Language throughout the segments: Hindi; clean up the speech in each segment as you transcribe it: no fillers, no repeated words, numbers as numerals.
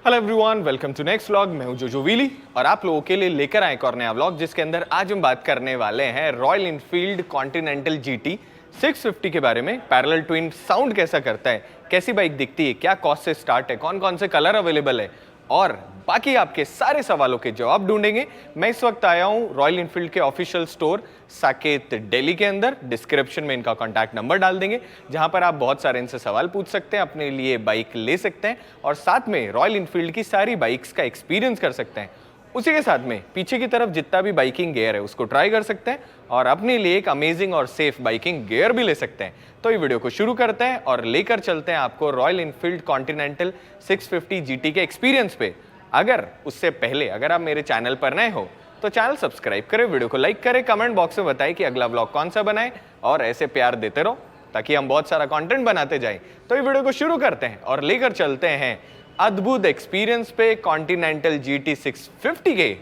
Hello everyone, welcome to next vlog. मैं हूं जोजो वीली और आप लोगों के लिए लेकर आए एक और नया व्लॉग, जिसके अंदर आज हम बात करने वाले हैं रॉयल इनफील्ड कॉन्टिनेंटल जीटी 650 के बारे में। पैरेलल ट्विन साउंड कैसा करता है, कैसी बाइक दिखती है, क्या कॉस्ट से स्टार्ट है, कौन कौन से कलर अवेलेबल है और बाकी आपके सारे सवालों के जवाब ढूंढेंगे। मैं इस वक्त आया हूं रॉयल इनफील्ड के ऑफिशियल स्टोर साकेत दिल्ली के अंदर। डिस्क्रिप्शन में इनका कॉन्टैक्ट नंबर डाल देंगे, जहां पर आप बहुत सारे इनसे सवाल पूछ सकते हैं, अपने लिए बाइक ले सकते हैं और साथ में रॉयल इनफील्ड की सारी बाइक्स का एक्सपीरियंस कर सकते हैं। उसी के साथ में पीछे की तरफ जितना भी बाइकिंग गियर है उसको ट्राई कर सकते हैं और अपने लिए एक अमेजिंग और सेफ बाइकिंग गियर भी ले सकते हैं। तो ये वीडियो को शुरू करते हैं और लेकर चलते हैं आपको रॉयल इनफील्ड कॉन्टिनेंटल 650 जीटी के एक्सपीरियंस पे। उससे पहले अगर आप मेरे चैनल पर नए हो तो चैनल सब्सक्राइब करें, वीडियो को लाइक करें, कमेंट बॉक्स में बताएं कि अगला व्लॉग कौन सा बनाए और ऐसे प्यार देते रहो ताकि हम बहुत सारा कंटेंट बनाते जाएं। तो ये वीडियो को शुरू करते हैं और लेकर चलते हैं अद्भुत एक्सपीरियंस पे कॉन्टिनेंटल जीटी 650 के।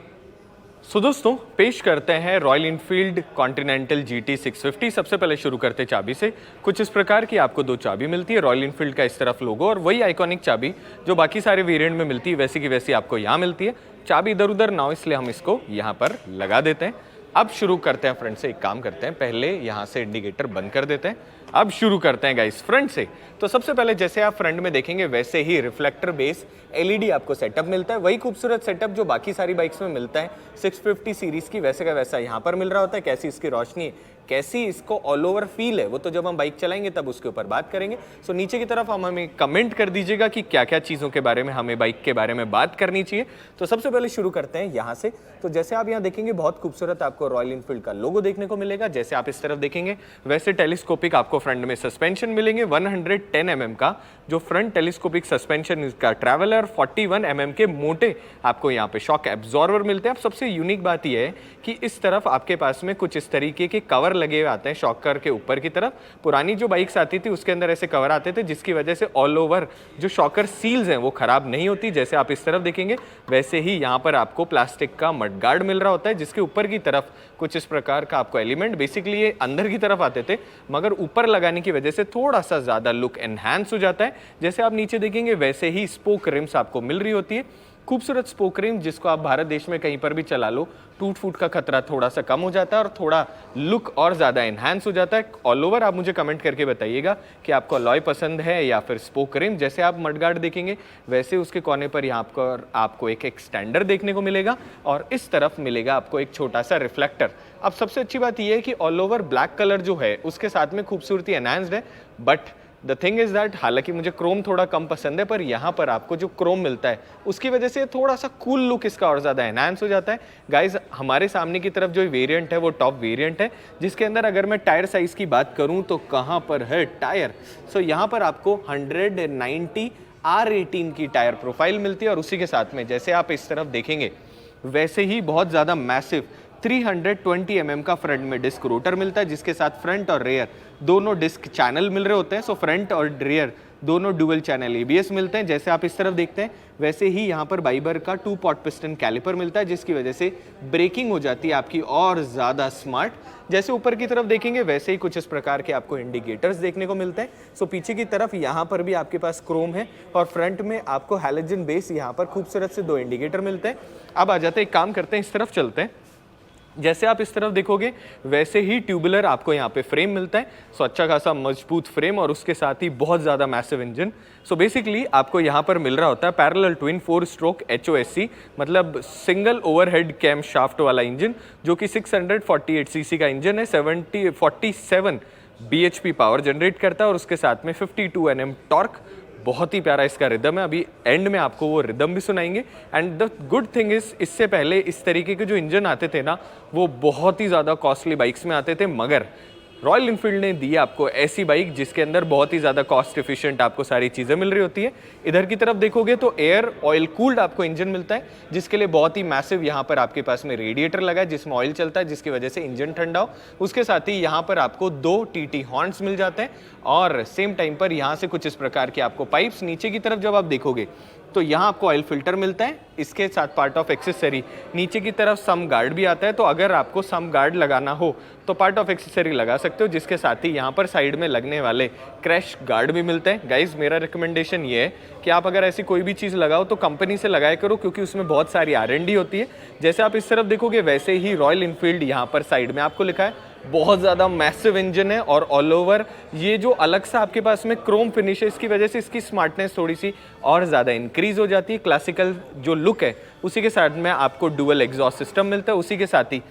सो दोस्तों, पेश करते हैं रॉयल इनफील्ड कॉन्टिनेंटल जीटी 650। सबसे पहले शुरू करते हैं चाबी से। कुछ इस प्रकार की आपको दो चाबी मिलती है, रॉयल इनफील्ड का इस तरफ लोगो और वही आइकॉनिक चाबी जो बाकी सारे वेरिएंट में मिलती है वैसी की वैसी आपको यहाँ मिलती है। चाबी इधर उधर ना हो इसलिए हम इसको यहाँ पर लगा देते हैं। अब शुरू करते हैं फ्रंट से। एक काम करते हैं, पहले यहाँ से इंडिकेटर बंद कर देते हैं। अब शुरू करते हैं गाइस फ्रंट से। तो सबसे पहले जैसे आप फ्रंट में देखेंगे वैसे ही रिफ्लेक्टर बेस एलईडी आपको सेटअप मिलता है, वही खूबसूरत सेटअप जो बाकी सारी बाइक्स में मिलता है 650 सीरीज की, वैसे का वैसा यहाँ पर मिल रहा होता है। कैसी इसकी रोशनी, कैसी इसको ऑल ओवर फील है, वो तो जब हम बाइक चलाएंगे तब उसके ऊपर बात करेंगे। सो नीचे की तरफ हम हमें कमेंट कर दीजिएगा कि क्या क्या चीज़ों के बारे में हमें बाइक के बारे में बात करनी चाहिए। तो सबसे पहले शुरू करते हैं यहाँ से। तो जैसे आप यहाँ देखेंगे बहुत खूबसूरत आपको रॉयल इनफील्ड का लोगो देखने को मिलेगा। जैसे आप इस तरफ देखेंगे वैसे टेलीस्कोपिक आपको फ्रंट में सस्पेंशन मिलेंगे। 110 mm का जो फ्रंट टेलीस्कोपिक सस्पेंशन इसका ट्रैवलर, 41 mm के मोटे आपको यहाँ पे शॉक एब्जॉर्बर मिलते हैं। अब सबसे यूनिक बात यह है कि इस तरफ आपके पास में कुछ इस तरीके के कवर लगे हुए आते हैं शॉकर के ऊपर की तरफ। पुरानी जो बाइक्स आती थी उसके अंदर ऐसे कवर आते थे जिसकी वजह से ऑल ओवर जो शॉकर सील्स हैं वो खराब नहीं होती। जैसे आप इस तरफ देखेंगे वैसे ही यहाँ पर आपको प्लास्टिक का मड गार्ड मिल रहा होता है, जिसके ऊपर की तरफ कुछ इस प्रकार का आपको एलिमेंट, बेसिकली ये अंदर की तरफ आते थे मगर ऊपर लगाने की वजह से थोड़ा सा ज्यादा लुक एनहांस हो जाता है। जैसे आप नीचे देखेंगे वैसे ही स्पोक रिम्स आपको मिल रही होती है, खूबसूरत स्पोक रिम जिसको आप भारत देश में कहीं पर भी चला लो टूट फूट का खतरा थोड़ा सा कम हो जाता है और थोड़ा लुक और ज़्यादा एनहांस हो जाता है। ऑल ओवर आप मुझे कमेंट करके बताइएगा कि आपको अलॉय पसंद है या फिर स्पोक रिम। जैसे आप मडगार्ड देखेंगे वैसे उसके कोने पर यहाँ आपको एक एक्सटेंडर देखने को मिलेगा और इस तरफ मिलेगा आपको एक छोटा सा रिफ्लेक्टर। अब सबसे अच्छी बात यह है कि ऑल ओवर ब्लैक कलर जो है उसके साथ में खूबसूरती एनहांस्ड है, but the thing is that हालांकि मुझे क्रोम थोड़ा कम पसंद है, पर यहाँ पर आपको जो क्रोम मिलता है उसकी वजह से थोड़ा सा कूल लुक इसका और ज़्यादा एनहांस हो जाता है। गाइज हमारे सामने की तरफ जो वेरिएंट है वो टॉप वेरिएंट है, जिसके अंदर अगर मैं टायर साइज की बात करूँ तो कहाँ पर है टायर। सो यहाँ पर आपको 190 R18 की टायर प्रोफाइल मिलती है और उसी के साथ में जैसे आप इस तरफ देखेंगे वैसे ही बहुत ज़्यादा मैसिव 320 mm का फ्रंट में डिस्क रोटर मिलता है, जिसके साथ फ्रंट और रेयर दोनों डिस्क चैनल मिल रहे होते हैं। सो फ्रंट और रेयर दोनों डुअल चैनल ABS मिलते हैं। जैसे आप इस तरफ देखते हैं वैसे ही यहाँ पर बाइबर का 2 पॉट पिस्टन कैलिपर मिलता है, जिसकी वजह से ब्रेकिंग हो जाती है आपकी और ज़्यादा स्मार्ट। जैसे ऊपर की तरफ देखेंगे वैसे ही कुछ इस प्रकार के आपको इंडिकेटर्स देखने को मिलते हैं। सो पीछे की तरफ यहाँ पर भी आपके पास क्रोम है और फ्रंट में आपको हैलोजन बेस यहाँ पर खूबसूरत से 2 इंडिकेटर मिलते हैं। अब आ जाते हैं, एक काम करते हैं, इस तरफ चलते हैं। जैसे आप इस तरफ देखोगे वैसे ही ट्यूबुलर आपको यहाँ पे फ्रेम मिलता है। सो अच्छा खासा मजबूत फ्रेम और उसके साथ ही बहुत ज़्यादा मैसिव इंजन। सो बेसिकली आपको यहाँ पर मिल रहा होता है पैरेलल ट्विन 4 स्ट्रोक HOSC, मतलब सिंगल ओवरहेड कैम शाफ्ट वाला इंजन, जो कि 648 सीसी का इंजन है, 47 bhp पावर जनरेट करता है और उसके साथ में 52 Nm टॉर्क। बहुत ही प्यारा इसका रिदम है, अभी एंड में आपको वो रिदम भी सुनाएंगे। And the good thing is इससे पहले इस तरीके के जो इंजन आते थे ना वो बहुत ही ज़्यादा कॉस्टली बाइक्स में आते थे, मगर रॉयल इनफील्ड ने दी आपको ऐसी बाइक जिसके अंदर बहुत ही ज़्यादा कॉस्ट एफिशिएंट आपको सारी चीज़ें मिल रही होती है। इधर की तरफ देखोगे तो एयर ऑयल कूल्ड आपको इंजन मिलता है, जिसके लिए बहुत ही मैसिव यहाँ पर आपके पास में रेडिएटर लगा है जिसमें ऑयल चलता है, जिसकी वजह से इंजन ठंडा हो। उसके साथ ही यहाँ पर आपको 2 TT हॉर्न्स मिल जाते हैं और सेम टाइम पर यहाँ से कुछ इस प्रकार के आपको पाइप्स। नीचे की तरफ जब आप देखोगे तो यहाँ आपको ऑयल फिल्टर मिलता है, इसके साथ पार्ट ऑफ एक्सेसरी नीचे की तरफ सम गार्ड भी आता है। तो अगर आपको सम गार्ड लगाना हो तो पार्ट ऑफ एक्सेसरी लगा सकते हो, जिसके साथ ही यहाँ पर साइड में लगने वाले क्रैश गार्ड भी मिलते हैं। गाइज मेरा रिकमेंडेशन ये है कि आप अगर ऐसी कोई भी चीज़ लगाओ तो कंपनी से लगाया करो, क्योंकि उसमें बहुत सारी R&D होती है। जैसे आप इस तरफ देखोगे वैसे ही रॉयल इनफील्ड यहाँ पर साइड में आपको लिखा है, बहुत ज़्यादा मैसिव इंजन है और ऑल ओवर ये जो अलग सा आपके पास में क्रोम फिनिश है, इसकी वजह से इसकी स्मार्टनेस थोड़ी सी और ज़्यादा इंक्रीज हो जाती है। क्लासिकल जो लुक है उसी के साथ में आपको डुअल एग्जॉस्ट सिस्टम मिलता है। उसी के साथ ही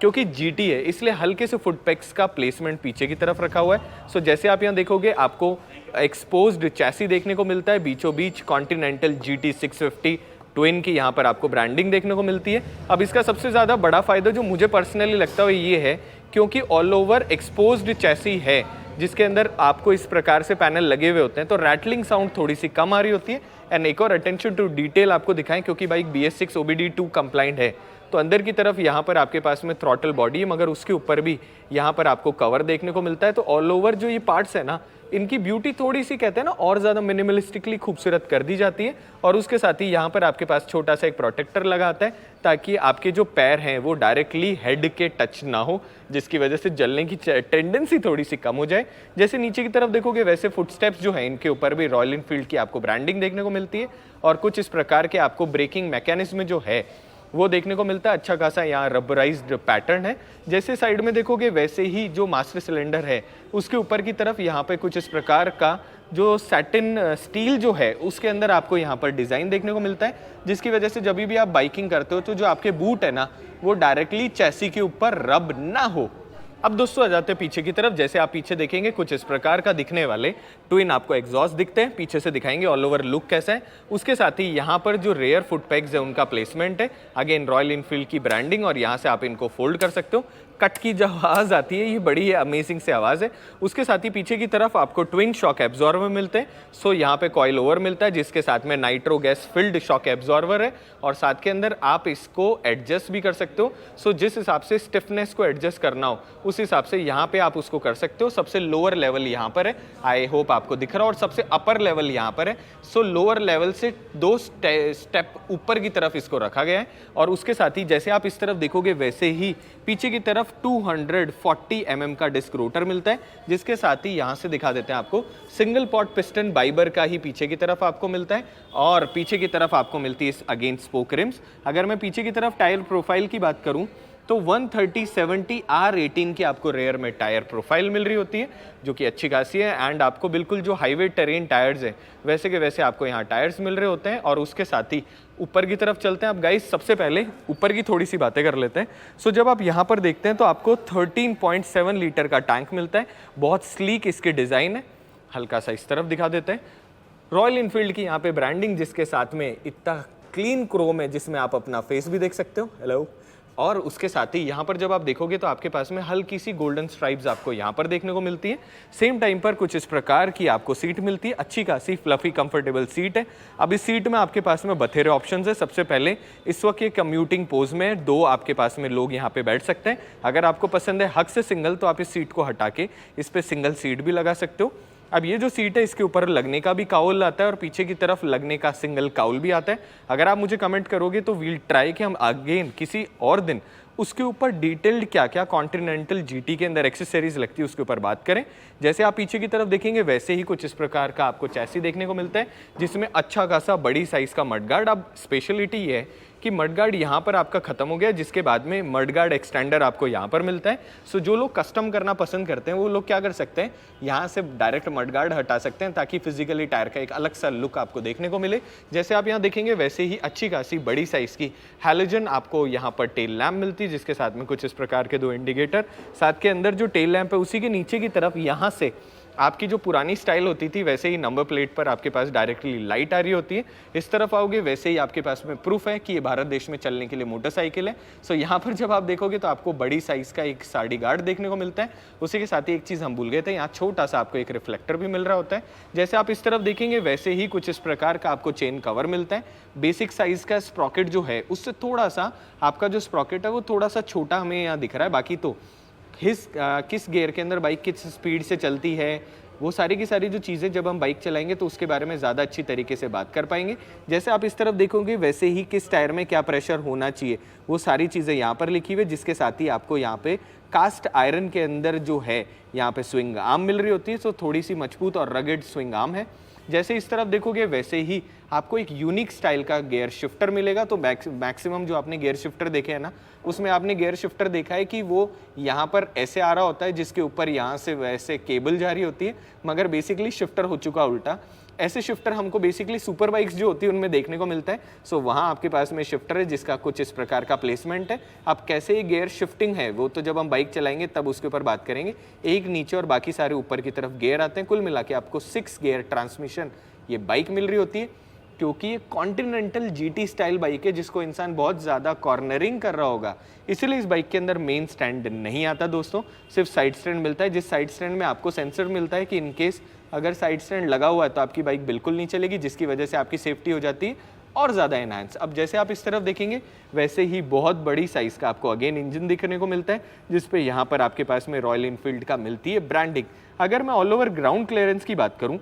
क्योंकि GT है इसलिए हल्के से फुट पैक्स का प्लेसमेंट पीछे की तरफ रखा हुआ है। सो जैसे आप यहाँ देखोगे आपको एक्सपोज्ड चैसी देखने को मिलता है, बीचों बीच कॉन्टिनेंटल GT 650 ट्विन की यहाँ पर आपको ब्रांडिंग देखने को मिलती है। अब इसका सबसे ज़्यादा बड़ा फायदा जो मुझे पर्सनली लगता है ये है क्योंकि ऑल ओवर एक्सपोज्ड चैसी है, जिसके अंदर आपको इस प्रकार से पैनल लगे हुए होते हैं, तो रैटलिंग साउंड थोड़ी सी कम आ रही होती है। एंड एक और अटेंशन टू डिटेल आपको दिखाएं, क्योंकि बाइक BS6 OBD2 कंप्लाइंट है, तो अंदर की तरफ यहाँ पर आपके पास में थ्रॉटल बॉडी है, मगर उसके ऊपर भी यहाँ पर आपको कवर देखने को मिलता है। तो ऑल ओवर जो ये पार्ट्स है ना, इनकी ब्यूटी थोड़ी सी कहते हैं ना और ज़्यादा मिनिमलिस्टिकली खूबसूरत कर दी जाती है। और उसके साथ ही यहाँ पर आपके पास छोटा सा एक प्रोटेक्टर लगा आता है, ताकि आपके जो पैर हैं वो डायरेक्टली हेड के टच ना हो, जिसकी वजह से जलने की टेंडेंसी थोड़ी सी कम हो जाए। जैसे नीचे की तरफ देखोगे वैसे फुटस्टेप्स जो हैं इनके ऊपर भी रॉयल इनफील्ड की आपको ब्रांडिंग देखने को मिलती है। और कुछ इस प्रकार के आपको ब्रेकिंग मैकेनिज्म जो है वो देखने को मिलता है। अच्छा खासा यहाँ रबराइज्ड पैटर्न है। जैसे साइड में देखोगे वैसे ही जो मास्टर सिलेंडर है उसके ऊपर की तरफ यहाँ पे कुछ इस प्रकार का जो सैटिन स्टील जो है उसके अंदर आपको यहाँ पर डिज़ाइन देखने को मिलता है, जिसकी वजह से जब भी आप बाइकिंग करते हो तो जो आपके बूट है ना वो डायरेक्टली चैसी के ऊपर रब ना हो। अब दोस्तों आ जाते हैं पीछे की तरफ। जैसे आप पीछे देखेंगे कुछ इस प्रकार का दिखने वाले ट्विन आपको एग्जॉस्ट दिखते हैं, पीछे से दिखाएंगे ऑल ओवर लुक कैसा है। उसके साथ ही यहाँ पर जो रेयर फुट पैक्स है उनका प्लेसमेंट है, अगेन रॉयल इनफील्ड की ब्रांडिंग, और यहाँ से आप इनको फोल्ड कर सकते हो। कट की जो आवाज़ आती है ये बड़ी अमेजिंग से आवाज़ है। उसके साथ ही पीछे की तरफ आपको ट्विन शॉक एब्जॉर्वर मिलते हैं। सो यहाँ पे कॉइल ओवर मिलता है, जिसके साथ में nitro gas filled shock absorber है, और साथ के अंदर आप इसको एडजस्ट भी कर सकते हो। सो जिस हिसाब से स्टिफनेस को एडजस्ट करना हो उस हिसाब से यहाँ पे आप उसको कर सकते हो। सबसे लोअर लेवल यहाँ पर है, आई होप आपको दिख रहा है, और सबसे अपर लेवल यहाँ पर है। सो लोअर लेवल से 2 स्टेप ऊपर की तरफ इसको रखा गया है। और उसके साथ ही जैसे आप इस तरफ देखोगे वैसे ही पीछे की तरफ 240 mm का डिस्क रोटर मिलता है, जिसके साथ ही यहाँ से दिखा देते हैं आपको सिंगल पॉट पिस्टन बाइबर का ही पीछे की तरफ आपको मिलता है, और पीछे की तरफ आपको मिलती है अगेन स्पोक रिम्स। अगर मैं पीछे की तरफ टायर प्रोफाइल की बात करूं तो 130/70 R18 की आपको रेयर में टायर प्रोफाइल मिल रही होती है, जो कि अच्छी खासी है। एंड आपको बिल्कुल जो हाईवे टेरेन टायर्स हैं वैसे के वैसे आपको यहाँ टायर्स मिल रहे होते हैं। और उसके साथ ही ऊपर की तरफ चलते हैं। अब गाइस सबसे पहले ऊपर की थोड़ी सी बातें कर लेते हैं। सो जब आप यहाँ पर देखते हैं तो आपको 13.7 लीटर का टैंक मिलता है, बहुत स्लीक इसके डिज़ाइन है। हल्का सा इस तरफ दिखा देते हैं रॉयल इनफील्ड की यहाँ पे ब्रांडिंग, जिसके साथ में इतना क्लीन क्रोम है जिसमें आप अपना फेस भी देख सकते हो। हेलो। और उसके साथ ही यहाँ पर जब आप देखोगे तो आपके पास में हल्की सी गोल्डन स्ट्राइप्स आपको यहाँ पर देखने को मिलती है। सेम टाइम पर कुछ इस प्रकार की आपको सीट मिलती है, अच्छी खासी फ्लफी कंफर्टेबल सीट है। अब इस सीट में आपके पास में बथेरे ऑप्शंस है। सबसे पहले इस वक्त ये कम्यूटिंग पोज में 2 आपके पास में लोग यहाँ पे बैठ सकते हैं। अगर आपको पसंद है हक से सिंगल तो आप इस सीट को हटा के इस पर सिंगल सीट भी लगा सकते हो। अब ये जो सीट है इसके ऊपर लगने का भी काउल आता है और पीछे की तरफ लगने का सिंगल काउल भी आता है। अगर आप मुझे कमेंट करोगे तो वील ट्राई कि हम अगेन किसी और दिन उसके ऊपर डिटेल्ड क्या क्या कॉन्टिनेंटल GT के अंदर एक्सेसरीज लगती है उसके ऊपर बात करें। जैसे आप पीछे की तरफ देखेंगे वैसे ही कुछ इस प्रकार का आपको चैसी देखने को मिलता है, जिसमें अच्छा खासा बड़ी साइज का मडगार्ड। अब स्पेशलिटी ये है कि मडगार्ड यहाँ पर आपका खत्म हो गया, जिसके बाद में मडगार्ड एक्सटेंडर आपको यहाँ पर मिलता है। सो जो लोग कस्टम करना पसंद करते हैं वो लोग क्या कर सकते हैं, यहाँ से डायरेक्ट मडगार्ड हटा सकते हैं, ताकि फिजिकली टायर का एक अलग सा लुक आपको देखने को मिले। जैसे आप यहाँ देखेंगे वैसे ही अच्छी खासी बड़ी साइज की हैलोजन आपको यहाँ पर टेल लैम्प मिलती है, जिसके साथ में कुछ इस प्रकार के 2 इंडिकेटर। साथ के अंदर जो टेल लैम्प है उसी के नीचे की तरफ यहाँ से आपकी जो पुरानी स्टाइल होती थी वैसे ही नंबर प्लेट पर आपके पास डायरेक्टली लाइट आ रही होती है। इस तरफ आओगे वैसे ही आपके पास में प्रूफ है कि ये भारत देश में चलने के लिए मोटरसाइकिल है। सो यहाँ पर जब आप देखोगे तो आपको बड़ी साइज का एक साड़ी गार्ड देखने को मिलता है। उसी के साथ ही एक चीज़ हम भूल गए थे, यहाँ छोटा सा आपको एक रिफ्लेक्टर भी मिल रहा होता है। जैसे आप इस तरफ देखेंगे वैसे ही कुछ इस प्रकार का आपको चेन कवर मिलता है। बेसिक साइज का स्प्रॉकेट जो है उससे थोड़ा सा आपका जो स्प्रॉकेट है वो थोड़ा सा छोटा हमें यहाँ दिख रहा है। बाकी तो किस गियर के अंदर बाइक किस स्पीड से चलती है वो सारी की सारी जो चीज़ें जब हम बाइक चलाएंगे तो उसके बारे में ज़्यादा अच्छी तरीके से बात कर पाएंगे। जैसे आप इस तरफ देखोगे वैसे ही किस टायर में क्या प्रेशर होना चाहिए वो सारी चीज़ें यहाँ पर लिखी हुई, जिसके साथ ही आपको यहाँ पे कास्ट आयरन के अंदर जो है यहाँ पे स्विंग आर्म मिल रही होती है। सो थोड़ी सी मजबूत और रगेड स्विंग आर्म है। जैसे इस तरफ देखोगे वैसे ही आपको एक यूनिक स्टाइल का गियर शिफ्टर मिलेगा। तो मैक्सिमम जो आपने गियर शिफ्टर देखे हैं ना, उसमें आपने गियर शिफ्टर देखा है कि वो यहाँ पर ऐसे आ रहा होता है जिसके ऊपर यहाँ से वैसे केबल जा रही होती है, मगर बेसिकली शिफ्टर हो चुका उल्टा। ऐसे शिफ्टर हमको बेसिकली सुपर बाइक्स जो होती है उनमें देखने को मिलता है। सो वहाँ आपके पास में शिफ्टर है जिसका कुछ इस प्रकार का प्लेसमेंट है। अब कैसे ये गियर शिफ्टिंग है वो तो जब हम बाइक चलाएंगे तब उसके ऊपर बात करेंगे। एक नीचे और बाकी सारे ऊपर की तरफ गियर आते हैं। कुल मिला के आपको 6 गियर ट्रांसमिशन ये बाइक मिल रही होती है, क्योंकि ये कॉन्टिनेंटल जीटी स्टाइल बाइक है जिसको इंसान बहुत ज़्यादा कॉर्नरिंग कर रहा होगा, इसीलिए इस बाइक के अंदर मेन स्टैंड नहीं आता दोस्तों, सिर्फ साइड स्टैंड मिलता है। जिस साइड स्टैंड में आपको सेंसर मिलता है कि इनकेस अगर साइड स्टैंड लगा हुआ है तो आपकी बाइक बिल्कुल नहीं चलेगी, जिसकी वजह से आपकी सेफ्टी हो जाती है और ज़्यादा एनहांस। अब जैसे आप इस तरफ देखेंगे वैसे ही बहुत बड़ी साइज़ का आपको अगेन इंजन दिखने को मिलता है, जिसपे यहाँ पर आपके पास में रॉयल इनफील्ड का मिलती है ब्रांडिंग। अगर मैं ऑल ओवर ग्राउंड क्लियरेंस की बात करूँ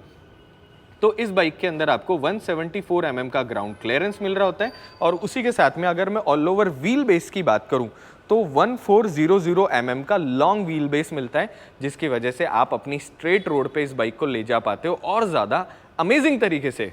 तो इस बाइक के अंदर आपको 174 mm का ग्राउंड क्लियरेंस मिल रहा होता है, और उसी के साथ में अगर मैं ऑल ओवर व्हील बेस की बात करूं तो 1400 mm का लॉन्ग व्हील बेस मिलता है, जिसकी वजह से आप अपनी स्ट्रेट रोड पे इस बाइक को ले जा पाते हो और ज़्यादा अमेजिंग तरीके से।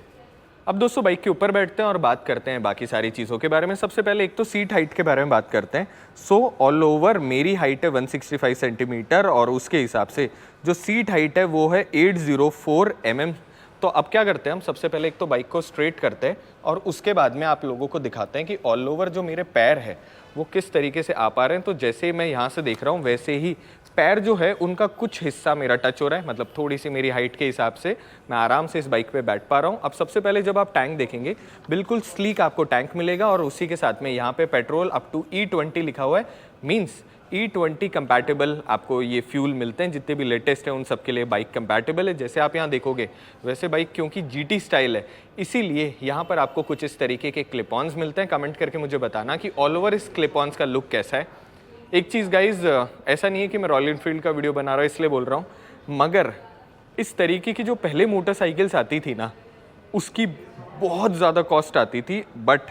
अब दोस्तों बाइक के ऊपर बैठते हैं और बात करते हैं बाकी सारी चीज़ों के बारे में। सबसे पहले एक तो सीट हाइट के बारे में बात करते हैं। सो ऑल ओवर मेरी हाइट है 165 सेंटीमीटर और उसके हिसाब से जो सीट हाइट है वो है 804 mm। तो अब क्या करते हैं हम, सबसे पहले एक तो बाइक को स्ट्रेट करते हैं और उसके बाद में आप लोगों को दिखाते हैं कि ऑल ओवर जो मेरे पैर है वो किस तरीके से आ पा रहे हैं। तो जैसे मैं यहाँ से देख रहा हूँ वैसे ही पैर जो है उनका कुछ हिस्सा मेरा टच हो रहा है, मतलब थोड़ी सी मेरी हाइट के हिसाब से मैं आराम से इस बाइक पे बैठ पा रहा हूँ। अब सबसे पहले जब आप टैंक देखेंगे बिल्कुल स्लीक आपको टैंक मिलेगा, और उसी के साथ में यहाँ पे पेट्रोल अप टू E20 लिखा हुआ है, मीन्स E20 कंपैटिबल आपको ये फ्यूल मिलते हैं। जितने भी लेटेस्ट हैं उन सब के लिए बाइक कंपैटिबल है। जैसे आप यहाँ देखोगे वैसे बाइक क्योंकि GT स्टाइल है इसीलिए यहाँ पर आपको कुछ इस तरीके के क्लिप ऑन्स मिलते हैं। कमेंट करके मुझे बताना कि ऑल ओवर इस क्लिप ऑन्स का लुक कैसा है। एक चीज़ गाइज, ऐसा नहीं है कि मैं रॉयल इनफील्ड का वीडियो बना रहा हूँ इसलिए बोल रहा हूँ, मगर इस तरीके की जो पहले मोटरसाइकिल्स आती थी ना उसकी बहुत ज़्यादा कॉस्ट आती थी, बट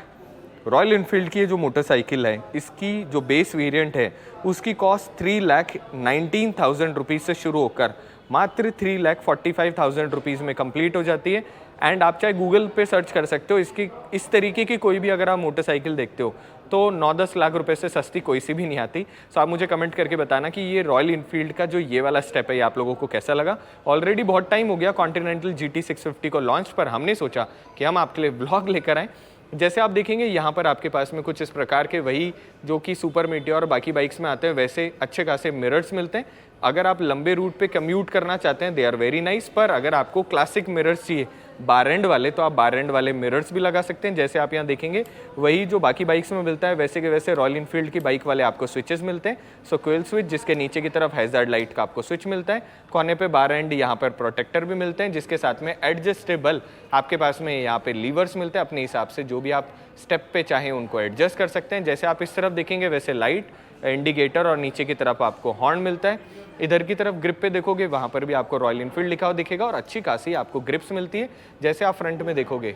रॉयल इनफील्ड की ये जो मोटरसाइकिल है इसकी जो बेस वेरिएंट है उसकी कॉस्ट 3,19,000 रुपीज़ से शुरू होकर मात्र 3,45,000 रुपीज़ में कंप्लीट हो जाती है। एंड आप चाहे गूगल पे सर्च कर सकते हो, इसकी इस तरीके की कोई भी अगर आप मोटरसाइकिल देखते हो तो 9-10 लाख रुपए से सस्ती कोई सी भी नहीं आती। सो आप मुझे कमेंट करके बताना कि ये रॉयल इनफील्ड का जो ये वाला स्टेप है ये आप लोगों को कैसा लगा। ऑलरेडी बहुत टाइम हो गया कॉन्टिनेंटल GT 650 को लॉन्च, पर हमने सोचा कि हम आपके लिए ब्लॉग लेकर आएँ। जैसे आप देखेंगे यहाँ पर आपके पास में कुछ इस प्रकार के वही जो कि सुपर मीटियोर और बाकी बाइक्स में आते हैं वैसे अच्छे खासे मिरर्स मिलते हैं। अगर आप लंबे रूट पे कम्यूट करना चाहते हैं दे आर वेरी नाइस, पर अगर आपको क्लासिक मिरर्स चाहिए बार एंड वाले तो आप बार एंड वाले मिरर्स भी लगा सकते हैं। जैसे आप यहाँ देखेंगे वही जो बाकी बाइक्स में मिलता है वैसे के वैसे रॉयल इनफील्ड की बाइक वाले आपको स्विचेस मिलते हैं। सो कोयल स्विच जिसके नीचे की तरफ हैजार्ड लाइट का आपको स्विच मिलता है, कोने पे बार एंड यहाँ पर प्रोटेक्टर भी मिलते हैं, जिसके साथ में एडजस्टेबल आपके पास में यहाँ पे लीवर्स मिलते हैं। अपने हिसाब से जो भी आप स्टेप पे चाहें उनको एडजस्ट कर सकते हैं। जैसे आप इस तरफ देखेंगे वैसे लाइट, इंडिकेटर और नीचे की तरफ आपको हॉर्न मिलता है। इधर की तरफ ग्रिप पे देखोगे वहाँ पर भी आपको रॉयल इनफील्ड लिखा हुआ दिखेगा और अच्छी खासी आपको ग्रिप्स मिलती है। जैसे आप फ्रंट में देखोगे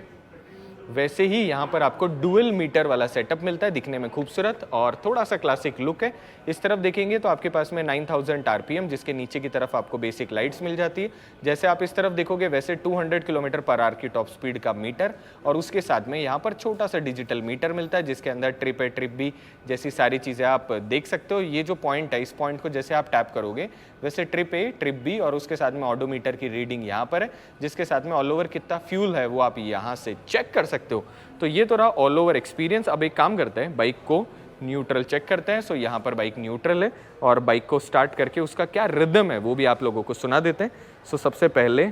वैसे ही यहाँ पर आपको डुअल मीटर वाला सेटअप मिलता है, दिखने में खूबसूरत और थोड़ा सा क्लासिक लुक है। इस तरफ देखेंगे तो आपके पास में 9000 RPM, जिसके नीचे की तरफ आपको बेसिक लाइट्स मिल जाती है। जैसे आप इस तरफ देखोगे वैसे 200 km/h की टॉप स्पीड का मीटर, और उसके साथ में यहाँ पर छोटा सा डिजिटल मीटर मिलता है जिसके अंदर ट्रिप है, ट्रिप भी जैसी सारी चीज़ें आप देख सकते हो। ये जो पॉइंट है इस पॉइंट को जैसे आप टैप करोगे वैसे ट्रिप ए, ट्रिप बी और उसके साथ में ऑडोमीटर की रीडिंग यहाँ पर है, जिसके साथ में ऑल ओवर कितना फ्यूल है वो आप यहाँ से चेक कर सकते हो। तो ये तो रहा ऑल ओवर एक्सपीरियंस। अब एक काम करते हैं, बाइक को न्यूट्रल चेक करते हैं। सो यहाँ पर बाइक न्यूट्रल है और बाइक को स्टार्ट करके उसका क्या रिदम है वो भी आप लोगों को सुना देते हैं। सो सबसे पहले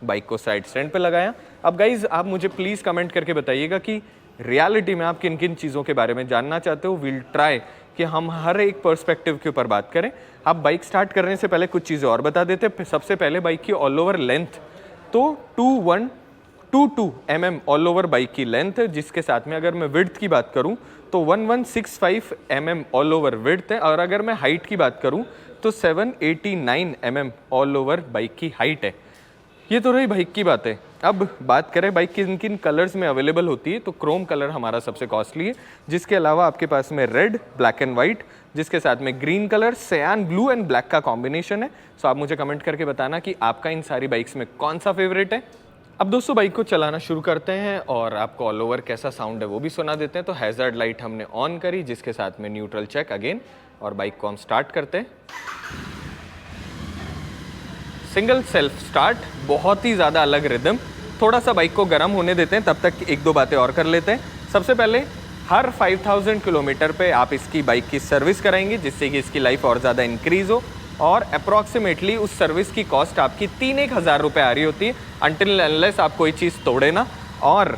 बाइक को साइड स्टैंड पे लगाया। अब गाइज आप मुझे प्लीज़ कमेंट करके बताइएगा कि रियलिटी में आप किन किन चीज़ों के बारे में जानना चाहते हो। विल ट्राई कि हम हर एक पर्सपेक्टिव के ऊपर बात करें। आप बाइक स्टार्ट करने से पहले कुछ चीज़ें और बता देते हैं। सबसे पहले बाइक की ऑल ओवर लेंथ तो 2122 mm ऑल ओवर बाइक की लेंथ है, जिसके साथ में अगर मैं विड्थ की बात करूं तो 1165 mm ऑल ओवर विड्थ है। और अगर मैं हाइट की बात करूं तो 789 mm ऑल ओवर बाइक की हाइट है। ये तो रही बाइक की बात है। अब बात करें बाइक किन किन कलर्स में अवेलेबल होती है, तो क्रोम कलर हमारा सबसे कॉस्टली है, जिसके अलावा आपके पास में रेड, ब्लैक एंड वाइट, जिसके साथ में ग्रीन कलर, सयान ब्लू एंड ब्लैक का कॉम्बिनेशन है। सो आप मुझे कमेंट करके बताना कि आपका इन सारी बाइक्स में कौन सा फेवरेट है। अब दोस्तों बाइक को चलाना शुरू करते हैं और आपको ऑल ओवर कैसा साउंड है वो भी सुना देते हैं। तो हैज़र्ड लाइट हमने ऑन करी, जिसके साथ में न्यूट्रल चेक अगेन, और बाइक को हम स्टार्ट करते हैं। सिंगल सेल्फ स्टार्ट, बहुत ही ज़्यादा अलग रिदम। थोड़ा सा बाइक को गर्म होने देते हैं, तब तक एक दो बातें और कर लेते हैं। सबसे पहले हर 5000 किलोमीटर पे आप इसकी बाइक की सर्विस कराएंगे, जिससे कि इसकी लाइफ और ज़्यादा इंक्रीज़ हो, और अप्रॉक्सीमेटली उस सर्विस की कॉस्ट आपकी 3-1 हज़ार रुपये आ रही होती है, अनटिल अनलेस आप कोई चीज़ तोड़े ना। और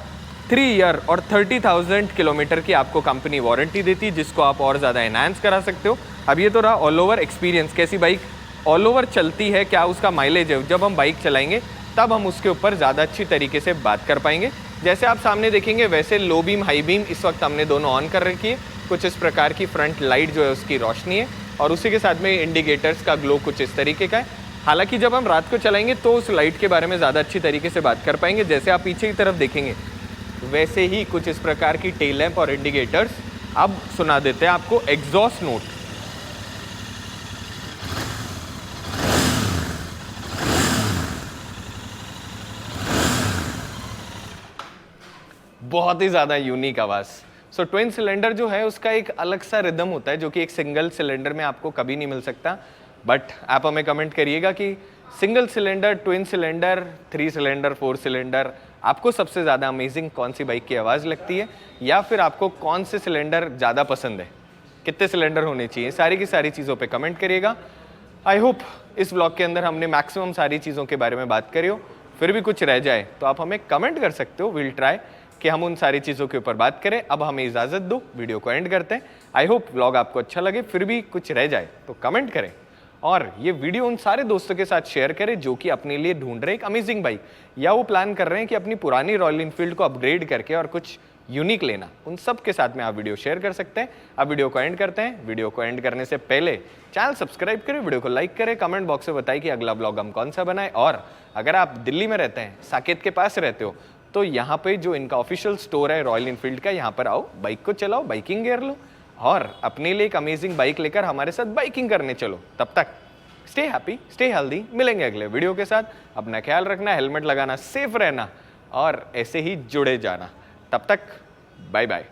3 ईयर और 30,000 किलोमीटर की आपको कंपनी वारंटी देती है, जिसको आप और ज़्यादा एनहांस करा सकते हो। अब ये तो रहा ऑल ओवर एक्सपीरियंस, कैसी बाइक ऑल ओवर चलती है, क्या उसका माइलेज है। जब हम बाइक चलाएंगे तब हम उसके ऊपर ज़्यादा अच्छी तरीके से बात कर पाएंगे। जैसे आप सामने देखेंगे वैसे लो बीम हाई बीम इस वक्त हमने दोनों ऑन कर रखी है। कुछ इस प्रकार की फ्रंट लाइट जो है उसकी रोशनी है, और उसी के साथ में इंडिकेटर्स का ग्लो कुछ इस तरीके का है। हालांकि जब हम रात को चलाएंगे तो उस लाइट के बारे में ज़्यादा अच्छी तरीके से बात कर पाएंगे। जैसे आप पीछे की तरफ देखेंगे वैसे ही कुछ इस प्रकार की टेल लैंप और इंडिकेटर्स। अब सुना देते हैं आपको एग्जॉस्ट नोट। बहुत ही ज़्यादा यूनिक आवाज़। सो ट्विन सिलेंडर जो है उसका एक अलग सा रिदम होता है, जो कि एक सिंगल सिलेंडर में आपको कभी नहीं मिल सकता। बट आप हमें कमेंट करिएगा कि single cylinder, twin cylinder, 3 cylinder, 4 cylinder, आपको सबसे ज़्यादा अमेजिंग कौन सी बाइक की आवाज़ लगती है, या फिर आपको कौन से सिलेंडर ज़्यादा पसंद है, कितने सिलेंडर होने चाहिए, सारी की सारी चीज़ों पे कमेंट करिएगा। आई होप इस व्लॉग के अंदर हमने मैक्सिमम सारी चीज़ों के बारे में बात करी हो। फिर भी कुछ रह जाए तो आप हमें कमेंट कर सकते हो, विल ट्राई कि हम उन सारी चीज़ों के ऊपर बात करें। अब हमें इजाज़त दो, वीडियो को एंड करते हैं। आई होप व्लॉग आपको अच्छा लगे, फिर भी कुछ रह जाए तो कमेंट करें, और ये वीडियो उन सारे दोस्तों के साथ शेयर करें जो कि अपने लिए ढूंढ रहे एक अमेजिंग बाइक, या वो प्लान कर रहे हैं कि अपनी पुरानी रॉयल इनफील्ड को अपग्रेड करके और कुछ यूनिक लेना। उन सब के साथ में आप वीडियो शेयर कर सकते हैं। अब वीडियो को एंड करते हैं। वीडियो को एंड करने से पहले चैनल सब्सक्राइब करें, वीडियो को लाइक करें, कमेंट बॉक्स में बताइए कि अगला व्लॉग हम कौन सा बनाए। और अगर आप दिल्ली में रहते हैं, साकेत के पास रहते हो, तो यहाँ पे जो इनका ऑफिशियल स्टोर है रॉयल इनफील्ड का, यहाँ पर आओ, बाइक को चलाओ, बाइकिंग गियर लो, और अपने लिए एक अमेजिंग बाइक लेकर हमारे साथ बाइकिंग करने चलो। तब तक स्टे हैप्पी, स्टे हेल्दी। मिलेंगे अगले वीडियो के साथ। अपना ख्याल रखना, हेलमेट लगाना, सेफ रहना, और ऐसे ही जुड़े जाना। तब तक बाय बाय।